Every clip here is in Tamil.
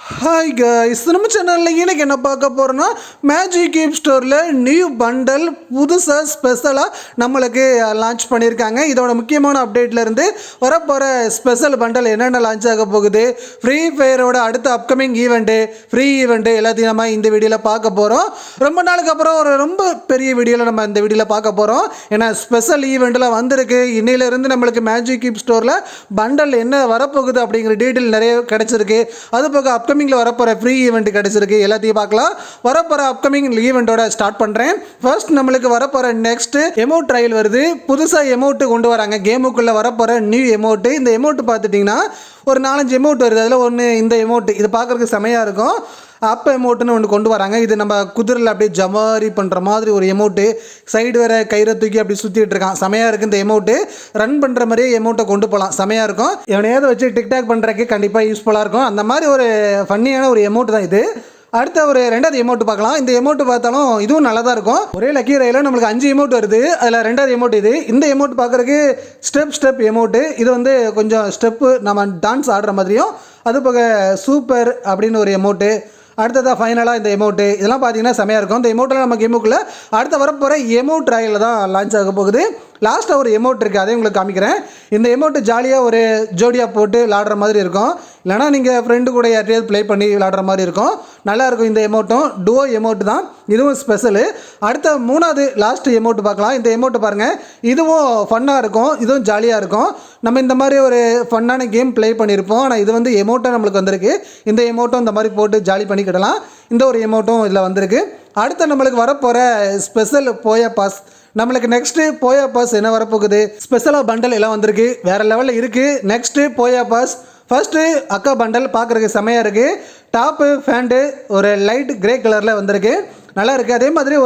ஹாய் காய்ஸ், நம்ம சேனலில் எனக்கு என்ன பார்க்க போகிறோன்னா மேஜிக் கியூப் ஸ்டோரில் நியூ பண்டல் புதுசாக ஸ்பெஷலாக நம்மளுக்கு லான்ச் பண்ணியிருக்காங்க. இதோட முக்கியமான அப்டேட்லேருந்து வரப்போகிற ஸ்பெஷல் பண்டல் என்னென்ன லான்ச் ஆக போகுது, ஃப்ரீ ஃபயரோட அடுத்த அப்கமிங் ஈவெண்ட்டு, ஃப்ரீ ஈவெண்ட்டு எல்லாத்தையும் நம்ம இந்த வீடியோவில் பார்க்க போகிறோம். ரொம்ப நாளுக்கு அப்புறம் ஒரு ரொம்ப பெரிய வீடியோவில் நம்ம இந்த வீடியோவில் பார்க்க போகிறோம். ஏன்னா ஸ்பெஷல் ஈவெண்ட்டில் வந்திருக்கு. இன்னையிலேருந்து நம்மளுக்கு மேஜிக் கியூப் ஸ்டோரில் பண்டல் என்ன வரப்போகுது அப்படிங்கிற டீட்டெயில் நிறைய கிடச்சிருக்கு. அது போக அப்கமிங்கில் வரப்போகிற ஃப்ரீ ஈவெண்ட் கிடச்சிருக்கு. எல்லாத்தையும் பார்க்கலாம். வரப்போகிற அப்கமிங் ஈவெண்ட்டோட ஸ்டார்ட் பண்ணுறேன். ஃபர்ஸ்ட் நம்மளுக்கு வரப்போகிற நெக்ஸ்ட் எமோட் ட்ரையல் வருது. புதுசாக எமோட்டு கொண்டு வராங்க. கேமுக்குள்ளே வரப்போகிற நியூ எமோட்டு. இந்த எமோட்டு பார்த்துட்டிங்கன்னா ஒரு 4-5 எமோட் வருது. அதில் ஒன்று இந்த எமோட்டு. இது பார்க்குறதுக்கு செமையாக இருக்கும். அப்போ எமோட்டுன்னு ஒன்று கொண்டு வராங்க. இது நம்ம குதிரையில் அப்படியே ஜமாரி பண்ணுற மாதிரி ஒரு எமோட்டு. சைடு வேறு கயிறை தூக்கி அப்படி சுற்றிட்டு இருக்கான். செமையாக இருக்குது இந்த எமோட்டு. ரன் பண்ணுற மாதிரியே எமோட்டை கொண்டு போகலாம். செமையாக இருக்கும். எவனையாவது வச்சு டிக்டாக் பண்ணுறதுக்கு கண்டிப்பாக யூஸ்ஃபுல்லாக இருக்கும். அந்த மாதிரி ஒரு ஃபன்னியான ஒரு எமோட்டு தான் இது. அடுத்த ஒரு 2வது எமோட்டு பார்க்கலாம். இந்த எமோட்டு பார்த்தாலும் இதுவும் நல்லா தான் இருக்கும். ஒரே லக்கி ரயிலில் நம்மளுக்கு 5 எமோட் வருது. அதில் 2வது எமோட் இது. இந்த எமோட் பார்க்குறதுக்கு ஸ்டெப் எமோட்டு. இது வந்து கொஞ்சம் ஸ்டெப்பு நம்ம டான்ஸ் ஆடுற மாதிரியும், அது போக சூப்பர் அப்படின்னு ஒரு எமோட்டு. அடுத்ததாக ஃபைனலாக இந்த எமோட்டு. இதெல்லாம் பார்த்தீங்கன்னா செமையாக இருக்கும். இந்த எமோட்டில் நம்ம கேமுக்குள்ளே அடுத்த வரப்போகிற எமோட் ட்ரையலில் தான் லான்ச் ஆக போகுது. லாஸ்ட்டாக ஒரு எமோட் இருக்குது, அதையும் உங்களுக்கு காமிக்கிறேன். இந்த எமோட்டு ஜாலியாக ஒரு ஜோடியாக போட்டு விளாடுற மாதிரி இருக்கும். இல்லைனா நீங்கள் ஃப்ரெண்டு கூட யார்ட்டையாவது ப்ளே பண்ணி விளாடுற மாதிரி இருக்கும். நல்லாயிருக்கும். இந்த எமோட்டும் டுவோ எமோட்டு தான். இதுவும் ஸ்பெஷலு. அடுத்த 3வது லாஸ்ட் எமோட்டு பார்க்கலாம். இந்த எமோட்டு பாருங்கள். இதுவும் ஃபன்னாக இருக்கும். இதுவும் ஜாலியாக இருக்கும். நம்ம இந்த மாதிரி ஒரு ஃபன்னான கேம் ப்ளே பண்ணியிருப்போம். ஆனால் இது வந்து எமோட்டாக நம்மளுக்கு வந்திருக்கு. இந்த எமோட்டும் இந்த மாதிரி போட்டு ஜாலி பண்ணிக்கிடலாம். இந்த ஒரு எமோட்டும் இதில் வந்திருக்கு. அடுத்து நம்மளுக்கு வரப்போகிற ஸ்பெஷல் போயா பாஸ். நம்மளுக்கு நெக்ஸ்ட்டு போயா பாஸ் என்ன வரப்போகுது, ஸ்பெஷலாக பண்டல் எல்லாம் வந்திருக்கு. வேறு லெவலில் இருக்குது. நெக்ஸ்ட்டு போயா பாஸ். ஃபர்ஸ்ட்டு அக்கா பண்டல் பார்க்குறதுக்கு செமையாக இருக்குது. டாப்பு ஃபேண்ட்டு ஒரு லைட் கிரே கலரில் வந்திருக்கு. நல்லா இருக்குது. அதே மாதிரி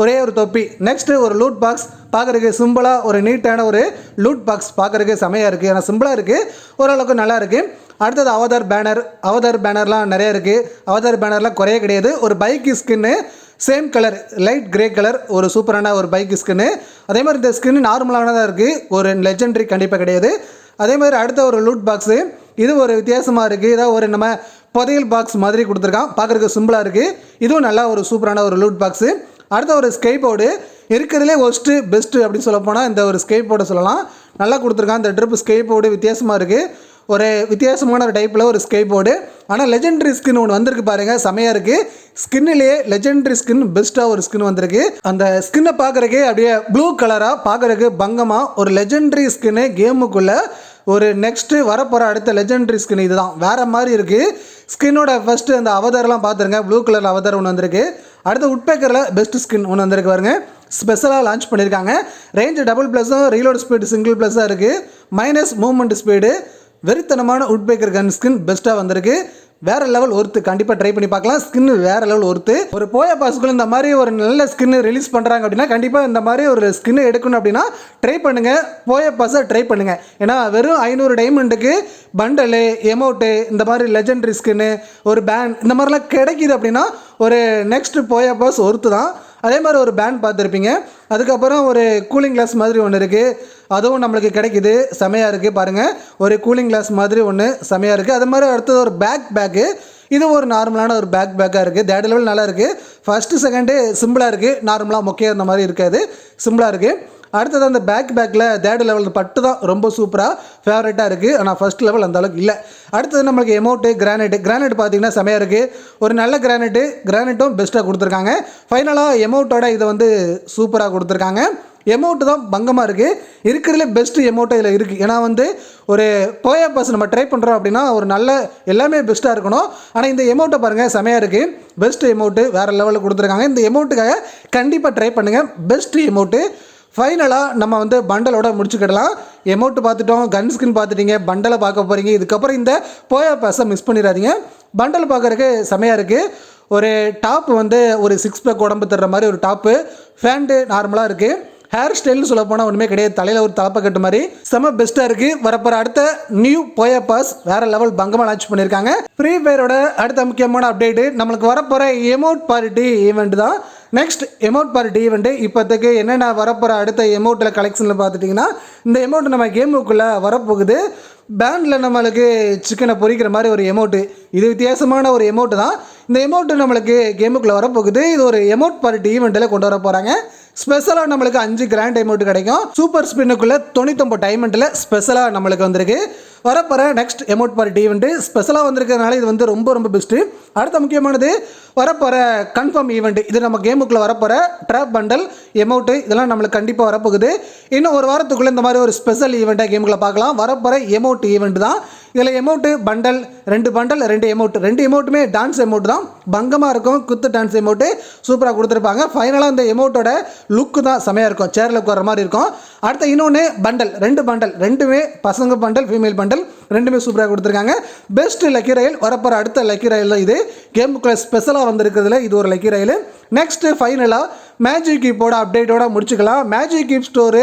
ஒரே ஒரு தொப்பி. நெக்ஸ்ட்டு ஒரு லூட் பாக்ஸ் பார்க்குறதுக்கு சிம்பிளாக ஒரு நீட்டான ஒரு லூட் பாக்ஸ் பார்க்குறதுக்கு செமையாக இருக்குது. ஆனால் சிம்பிளாக இருக்குது, ஓரளவுக்கு நல்லா இருக்குது. அடுத்தது அவதார் பேனர்லாம் நிறையா இருக்குது. அவதார் பேனர்லாம் குறைய கிடையாது. ஒரு bike skin same colour light grey colour, ஒரு சூப்பரான ஒரு பைக் ஸ்கின்னு. அதே மாதிரி இந்த ஸ்கின்னு நார்மலானதாக இருக்குது. ஒரு லெஜெண்டரி கண்டிப்பாக கிடையாது. அதே மாதிரி அடுத்த ஒரு லூட் பாக்ஸு. இது ஒரு வித்தியாசமாக இருக்குது. இதாக ஒரு நம்ம புதையல் பாக்ஸ் மாதிரி கொடுத்துருக்கான். பார்க்குறதுக்கு சிம்பிளாக இருக்குது. இதுவும் நல்லா ஒரு சூப்பரான ஒரு லூட் பாக்ஸு. அடுத்த ஒரு ஸ்கேட் போர்டு. இருக்கிறதுலே ஒஸ்ட்டு பெஸ்ட்டு அப்படின்னு சொல்ல போனால் இந்த ஒரு ஸ்கேட் போர்டை சொல்லலாம். நல்லா கொடுத்துருக்கான். இந்த ட்ரிப் ஸ்கேட் போர்டு வித்தியாசமாக இருக்குது. ஒரு வித்தியாசமான ஒரு டைப்பில் ஒரு ஸ்கேட் போர்டு. ஆனால் லெஜெண்டரி ஸ்கின் ஒன்று வந்திருக்கு பாருங்கள், செமையாக இருக்குது. ஸ்கின்னிலேயே லெஜெண்டரி ஸ்கின் பெஸ்ட்டாக ஒரு ஸ்கின் வந்திருக்கு. அந்த ஸ்கின்னை பார்க்குறதுக்கு அப்படியே ப்ளூ கலராக பார்க்குறதுக்கு பங்கமாக ஒரு லெஜெண்டரி ஸ்கின்னு கேமுக்குள்ளே ஒரு நெக்ஸ்ட்டு வரப்போகிற அடுத்த லெஜெண்டரி ஸ்கின் இதுதான். வேறு மாதிரி இருக்குது. ஸ்கின்னோட ஃபஸ்ட்டு அந்த அவதாரெலாம் பார்த்துருங்க. ப்ளூ கலரில் அவதார் ஒன்று வந்திருக்கு. அடுத்து உட்பேக்கரில் பெஸ்ட் ஸ்கின் ஒன்று வந்திருக்கு பாருங்க. ஸ்பெஷலாக லான்ச் பண்ணியிருக்காங்க. ரேஞ்சு டபுள் ப்ளஸும் ரீலோட் ஸ்பீடு சிங்கிள் ப்ளஸ்ஸாக இருக்குது. Minus movement speed. வெறித்தனமான உட்பேக்கர் கன் ஸ்கின் பெஸ்ட்டாக வந்திருக்கு. வேறு லெவல் ஒர்த்து. கண்டிப்பாக ட்ரை பண்ணி பார்க்கலாம். ஸ்கின் வேறு லெவல் ஒர்த்து. ஒரு போயா பாஸுக்குள்ள இந்த மாதிரி ஒரு நல்ல ஸ்கின்னு ரிலீஸ் பண்ணுறாங்க அப்படின்னா கண்டிப்பாக இந்த மாதிரி ஒரு ஸ்கின்னு எடுக்கணும் அப்படின்னா ட்ரை பண்ணுங்கள். போயா பாஸை ட்ரை பண்ணுங்கள். ஏன்னா வெறும் 500 டைமண்டுக்கு பண்டலு, எமௌண்ட்டு, இந்த மாதிரி லெஜெண்டரி ஸ்கின்னு, ஒரு பேன் இந்த மாதிரிலாம் கிடைக்கிது அப்படின்னா ஒரு நெக்ஸ்ட் போயா பாஸ் ஒர்த்து தான். அதே மாதிரி ஒரு பேண்ட் பார்த்துருப்பீங்க. அதுக்கப்புறம் ஒரு கூலிங் கிளாஸ் மாதிரி ஒன்று இருக்குது. அதுவும் நம்மளுக்கு கிடைக்கிது. செமையாக இருக்குது பாருங்கள். ஒரு கூலிங் கிளாஸ் மாதிரி ஒன்று செமையாக இருக்குது. அது மாதிரி அடுத்தது ஒரு பேக்கு. இது ஒரு நார்மலான ஒரு பேக்காக இருக்குது. தேர்ட் லெவல் நல்லா இருக்குது. ஃபஸ்ட்டு செகண்டு சிம்பிளாக இருக்குது. நார்மலாக மொக்கையாக இருந்த மாதிரி இருக்காது, சிம்பிளாக இருக்குது. அடுத்தது அந்த பேக்கில் தேர்ட் லெவல் பட்டு தான் ரொம்ப சூப்பராக ஃபேவரட்டாக இருக்குது. ஆனால் ஃபஸ்ட் லெவல் அந்த அளவுக்கு இல்லை. அடுத்தது நம்மளுக்கு எமௌண்ட்டு கிரானைட் பார்த்தீங்கன்னா செமையாக இருக்குது. ஒரு நல்ல கிரானைட்டும் பெஸ்ட்டாக கொடுத்துருக்காங்க. ஃபைனலாக எமௌண்ட்டோட இதை வந்து சூப்பராக கொடுத்துருக்காங்க. எமௌண்ட்டு தான் பங்கமாக இருக்குது. இருக்கிறதுலே பெஸ்ட்டு எமௌண்ட்டு இதில் இருக்குது. ஏன்னா வந்து ஒரு போயா பாஸ் நம்ம ட்ரை பண்ணுறோம் அப்படின்னா ஒரு நல்ல எல்லாமே பெஸ்ட்டாக இருக்கணும். ஆனால் இந்த எமௌண்ட்டை பாருங்கள், செமையாக இருக்குது. பெஸ்ட் எமௌண்ட்டு வேறு லெவலில் கொடுத்துருக்காங்க. இந்த எமௌண்ட்டுக்காக கண்டிப்பாக ட்ரை பண்ணுங்கள். Best amount. ஃபைனலாக நம்ம வந்து பண்டலோட முடிச்சுக்கிடலாம். எமௌண்ட்டு பார்த்துட்டோம், கன் ஸ்கின் பார்த்துட்டீங்க, பண்டலை பார்க்க போகிறீங்க. இதுக்கப்புறம் இந்த போயா பாஸை மிஸ் பண்ணிடாதீங்க. பண்டல் பார்க்குறதுக்கு செமையாக இருக்குது. ஒரு டாப் வந்து ஒரு 6 பேக் உடம்பு தர்ற மாதிரி ஒரு டாப்பு. ஃபேண்ட்டு நார்மலாக இருக்குது. ஹேர் ஸ்டைல்னு சொல்ல போனால் ஒன்றுமே கிடையாது. தலையில் ஒரு தலப்பை கட்டு மாதிரி செம பெஸ்ட்டாக இருக்குது. வரப்போகிற அடுத்த நியூ போயா பாஸ் வேறு லெவல் பங்கமாக லான்ச் பண்ணியிருக்காங்க. ஃப்ரீ ஃபயரோட அடுத்த முக்கியமான அப்டேட்டு நம்மளுக்கு வரப்போகிற எமௌண்ட் பார்ட்டி ஈவெண்ட் தான். நெக்ஸ்ட் எமௌண்ட் பார்ட்டி ஈவெண்ட்டு இப்போதைக்கு என்னென்ன வரப்போகிற அடுத்த எமௌண்ட்டில் கலெக்ஷனில் பார்த்துட்டிங்கன்னா இந்த எமௌண்ட் நம்ம கேமுக்குள்ளே வரப்போகுது. பேண்டில் நம்மளுக்கு சிக்கனை பொரிக்கிற மாதிரி ஒரு எமௌண்ட்டு, இது வித்தியாசமான ஒரு எமௌண்ட்டு தான். இந்த எமௌண்ட்டு நம்மளுக்கு கேமுக்குள்ளே வரப்போகுது. இது ஒரு எமௌண்ட் பார்ட்டி ஈவெண்ட்டில் கொண்டு வர போகிறாங்க. ஸ்பெஷலாக நம்மளுக்கு 5 கிராண்ட் அமௌண்ட் கிடைக்கும். சூப்பர் ஸ்பின்னுக்குள்ளே 99 டைமண்டில் ஸ்பெஷலாக நம்மளுக்கு வந்திருக்கு. வரப்போகிற நெக்ஸ்ட் எமௌண்ட் பார்ட்டி ஈவெண்ட்டு ஸ்பெஷலாக வந்திருக்கிறதுனால இது வந்து ரொம்ப ரொம்ப பெஸ்ட்டு. அடுத்த முக்கியமானது வரப்போகிற கன்ஃபார்ம் ஈவெண்ட். இது நம்ம கேமுக்குள்ளே வரப்போகிற ட்ராப் பண்டல் எமௌண்ட்டு இதெல்லாம் நம்மளுக்கு கண்டிப்பாக வரப்போகுது. இன்னும் ஒரு வாரத்துக்குள்ளே இந்த மாதிரி ஒரு ஸ்பெஷல் ஈவெண்ட்டாக கேமுக்குள்ளே பார்க்கலாம். வரப்போகிற எமௌண்ட் ஈவெண்ட் தான். இதில் எமௌண்ட்டு பண்டல் 2 பண்டல் 2 எமௌண்ட், 2 எமௌண்ட்டுமே டான்ஸ் எமௌண்ட் தான். பங்கமாக இருக்கும். குத்து டான்ஸ் எமௌண்ட்டு சூப்பராக கொடுத்துருப்பாங்க. ஃபைனலாக இந்த எமௌண்ட்டோட லுக்கு தான் செமையாக இருக்கும். சேரில் உட்கார மாதிரி இருக்கும். அடுத்த இன்னொன்று பண்டல் 2 பண்டல், ரெண்டுமே பசங்க பண்டல் ஃபீமேல் பண்டல் ரெண்டுமே சூப்பராக கொடுத்துருக்காங்க. பெஸ்ட் லக்கி ரயில் வரப்போகிற அடுத்த லக்கி ரயில் தான் இது. கேமுக்குள்ளே ஸ்பெஷலாக வந்திருக்கிறதுல இது ஒரு லக்கி ரயில். நெக்ஸ்ட்டு ஃபைனலாக மேஜிக் கீப்போட அப்டேட்டோட முடிச்சுக்கலாம். Magic keep store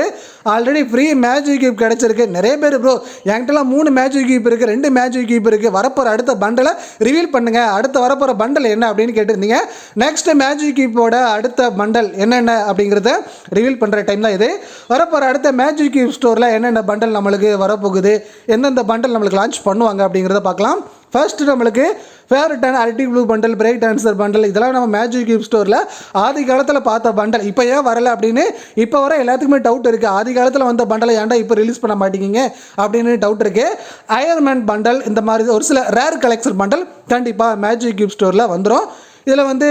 already free magic keep கிடச்சிருக்கு. நிறைய பேர் ப்ரோ என்கிட்டலாம் 3 மேஜிக் கீப் இருக்குது, 2 மேஜிக் கீப் இருக்குது, வரப்போகிற அடுத்த பண்டலை ரிவீல் பண்ணுங்கள், அடுத்த வரப்போகிற பண்டல் என்ன அப்படின்னு கேட்டிருந்தீங்க. நெக்ஸ்ட் மேஜிக் கீப்போட அடுத்த பண்டல் என்னென்ன அப்படிங்கிறத ரிவீல் பண்ணுற டைம் தான் இது. வரப்போகிற அடுத்த மேஜிக் கீப் ஸ்டோரில் என்னென்ன பண்டல் நம்மளுக்கு வரப்போகுது, எந்தெந்த பண்டல் நம்மளுக்கு லான்ச் பண்ணுவாங்க அப்படிங்கிறத பார்க்கலாம். ஃபர்ஸ்ட்டு நம்மளுக்கு ஃபேவரட்டான அரட்டி blue bundle, break dancer bundle இதெல்லாம் நம்ம மேஜிக் கீப் ஸ்டோரில் ஆதி காலத்தில் பார்த்த பண்டல். இப்போ ஏன் வரலை அப்படின்னு இப்போ வர எல்லாத்துக்குமே டவுட் இருக்குது. ஆதி காலத்தில் வந்த பண்டலை ஏன்டா இப்போ ரிலீஸ் பண்ண மாட்டேங்கிங்க அப்படின்னு டவுட் இருக்குது. அயர்மேன் பண்டல் இந்த மாதிரி ஒரு சில ரேர் கலெக்ஷன் பண்டல் கண்டிப்பாக மேஜிக் கீப் ஸ்டோரில் வந்துடும். இதில் வந்து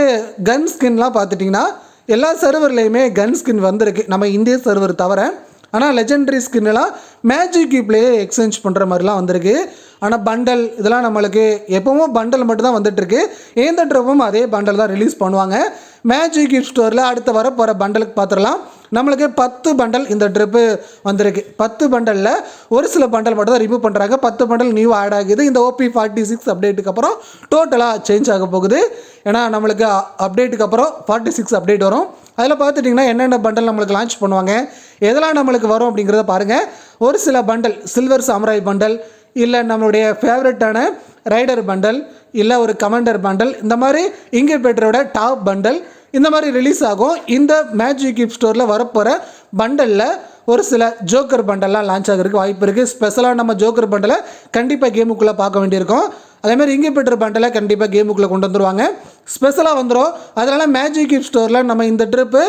கன் ஸ்கின்லாம் பார்த்துட்டிங்கன்னா எல்லா சர்வர்லேயுமே கன் ஸ்கின் வந்திருக்கு, நம்ம இந்திய சர்வர் தவிர. ஆனால் லெஜெண்டரி ஸ்கின்லாம் மேஜிக் கீப்லேயே எக்ஸ்சேஞ்ச் பண்ணுற மாதிரிலாம் வந்திருக்கு. ஆனால் பண்டல் இதெல்லாம் நம்மளுக்கு எப்பவும் பண்டல் மட்டும் தான் வந்துட்டுருக்கு. எந்த ட்ரிப்பும் அதே பண்டல் தான் ரிலீஸ் பண்ணுவாங்க. மேஜிக் கீப் ஸ்டோரில் அடுத்து வர போகிற பண்டலுக்கு பார்த்துடலாம். நம்மளுக்கு 10 பண்டல் இந்த ட்ரிப்பு வந்திருக்கு. 10 பண்டலில் ஒரு சில பண்டல் மட்டும் தான் ரிமூவ் பண்ணுறாங்க. 10 பண்டல் நியூ ஆட் ஆகுது. இந்த OP46 அப்டேட்டுக்கு அப்புறம் டோட்டலாக சேஞ்ச் ஆக போகுது. ஏன்னா நம்மளுக்கு அப்டேட்டுக்கு அப்புறம் 46 அப்டேட் வரும். அதில் பார்த்துட்டிங்கன்னா என்னென்ன பண்டல் நம்மளுக்கு லான்ச் பண்ணுவாங்க, எதெல்லாம் நம்மளுக்கு வரும் அப்படிங்கிறத பாருங்கள். ஒரு சில பண்டல் சில்வர் சாம்ராய் பண்டல், இல்லை நம்மளுடைய ஃபேவரட்டான ரைடர் பண்டல், இல்லை ஒரு கமாண்டர் பண்டல், இந்த மாதிரி இன்குபேட்டரோட டாப் பண்டல் இந்த மாதிரி ரிலீஸ் ஆகும். இந்த மேஜிக் கீப் ஸ்டோரில் வரப்போகிற பண்டலில் ஒரு சில ஜோக்கர் பண்டல்லாம் லான்ச் ஆகிறதுக்கு வாய்ப்பு இருக்குது. ஸ்பெஷலாக நம்ம ஜோக்கர் பண்டலை கண்டிப்பாக கேமுக்குள்ளே பார்க்க வேண்டியிருக்கும். அதேமாதிரி இன்குபேட்டர் பண்டலை கண்டிப்பாக கேமுக்குள்ளே கொண்டு வந்துடுவாங்க. ஸ்பெஷலாக வந்துடும். அதனால் மேஜிக் கீப் ஸ்டோரில் நம்ம இந்த ட்ரிப்பு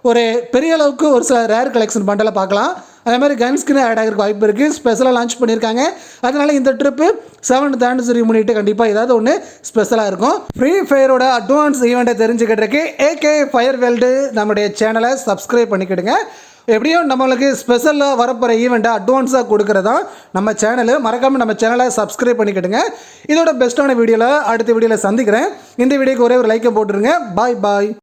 ஒரு பெரிய அளவுக்கு ஒரு சில ரேர் கலெக்ஷன் பண்டலை பார்க்கலாம். அதே மாதிரி கன் ஸ்கின் ஆட் ஆகிறதுக்கு வாய்ப்பு இருக்குது. ஸ்பெஷலாக லான்ச் பண்ணியிருக்காங்க. அதனால் இந்த ட்ரிப்பு 7th ஆனிவர்சரி முன்னிட்டு கண்டிப்பாக ஏதாவது ஒன்று ஸ்பெஷலாக இருக்கும். ஃப்ரீ ஃபயரோட அட்வான்ஸ் ஈவெண்ட்டை தெரிஞ்சுக்கிட்டுருக்கு AK ஃபயர் வேர்ல்டு நம்முடைய சேனலை சப்ஸ்கிரைப் பண்ணிக்கிடுங்க. எப்படியும் நம்மளுக்கு ஸ்பெஷலாக வரப்போகிற ஈவெண்ட்டை அட்வான்ஸாக கொடுக்குறதா நம்ம சேனலு. மறக்காமல் நம்ம சேனலை சப்ஸ்கிரைப் பண்ணிக்கிடுங்க. இதோட பெஸ்ட்டான வீடியோவில் அடுத்த வீடியோவில் சந்திக்கிறேன். இந்த வீடியோக்கு ஒரே ஒரு லைக்கை போட்டுருங்க. பாய் பாய்.